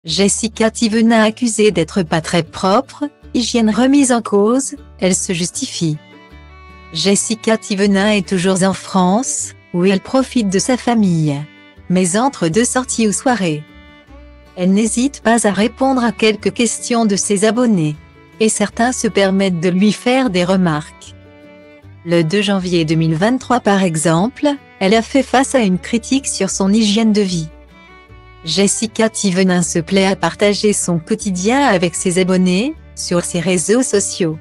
Jessica Thivenin accusée d'être pas très propre, hygiène remise en cause, elle se justifie. Jessica Thivenin est toujours en France, où elle profite de sa famille. Mais entre deux sorties ou soirées, elle n'hésite pas à répondre à quelques questions de ses abonnés. Et certains se permettent de lui faire des remarques. Le 2 janvier 2023 par exemple, elle a fait face à une critique sur son hygiène de vie. Jessica Thivenin se plaît à partager son quotidien avec ses abonnés, sur ses réseaux sociaux.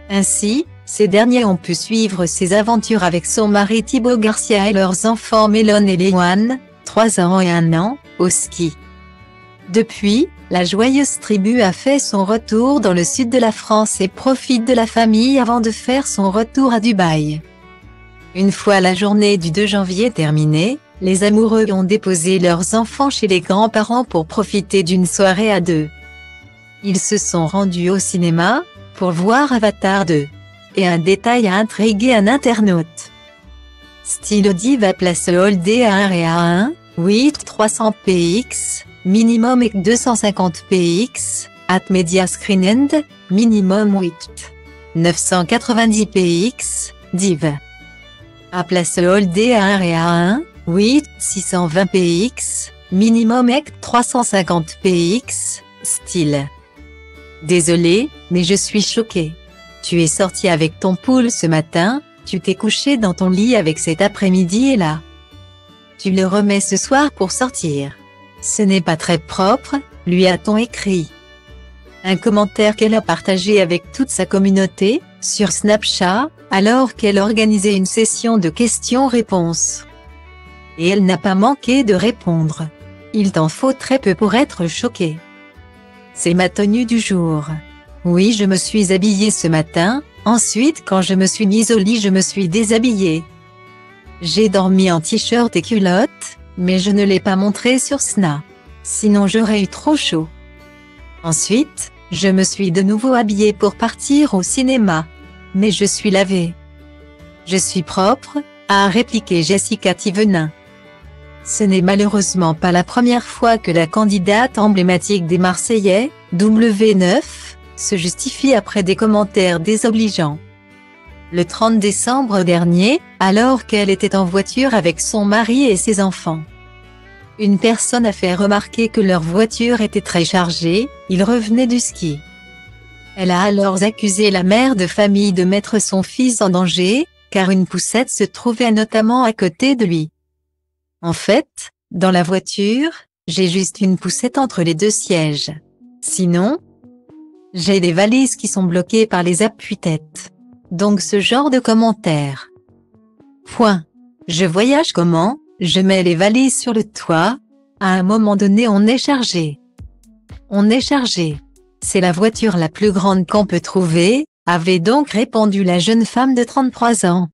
Ainsi, ces derniers ont pu suivre ses aventures avec son mari Thibaut Garcia et leurs enfants Mélone et Léoane, 3 ans et 1 an, au ski. Depuis, la joyeuse tribu a fait son retour dans le sud de la France et profite de la famille avant de faire son retour à Dubaï. Une fois la journée du 2 janvier terminée, les amoureux ont déposé leurs enfants chez les grands-parents pour profiter d'une soirée à deux. Ils se sont rendus au cinéma, pour voir Avatar 2. Et un détail a intrigué un internaute. Style Diva place All Day à 1 à 1, 8 300 px, minimum et 250 px, at Media Screen End, minimum 8 990 px, div. A place All Day à 1 à 1, 8 620 px, minimum et 350 px, style. Désolé, mais je suis choqué. Tu es sorti avec ton poule ce matin, tu t'es couché dans ton lit avec cet après-midi et là. Tu le remets ce soir pour sortir. Ce n'est pas très propre, lui a-t-on écrit. Un commentaire qu'elle a partagé avec toute sa communauté, sur Snapchat, alors qu'elle organisait une session de questions-réponses. Et elle n'a pas manqué de répondre. Il t'en faut très peu pour être choqué. C'est ma tenue du jour. Oui, je me suis habillée ce matin, ensuite quand je me suis mise au lit je me suis déshabillée. J'ai dormi en t-shirt et culotte, mais je ne l'ai pas montré sur Snap. Sinon j'aurais eu trop chaud. Ensuite, je me suis de nouveau habillée pour partir au cinéma. Mais je suis lavée. Je suis propre, a répliqué Jessica Thivenin. Ce n'est malheureusement pas la première fois que la candidate emblématique des Marseillais, W9, se justifie après des commentaires désobligeants. Le 30 décembre dernier, alors qu'elle était en voiture avec son mari et ses enfants, une personne a fait remarquer que leur voiture était très chargée, ils revenaient du ski. Elle a alors accusé la mère de famille de mettre son fils en danger, car une poussette se trouvait notamment à côté de lui. En fait, dans la voiture, j'ai juste une poussette entre les deux sièges. Sinon, j'ai des valises qui sont bloquées par les appuis-têtes. Donc ce genre de commentaires. Point. Je voyage comment? Je mets les valises sur le toit. À un moment donné on est chargé. On est chargé. C'est la voiture la plus grande qu'on peut trouver, avait donc répondu la jeune femme de 33 ans.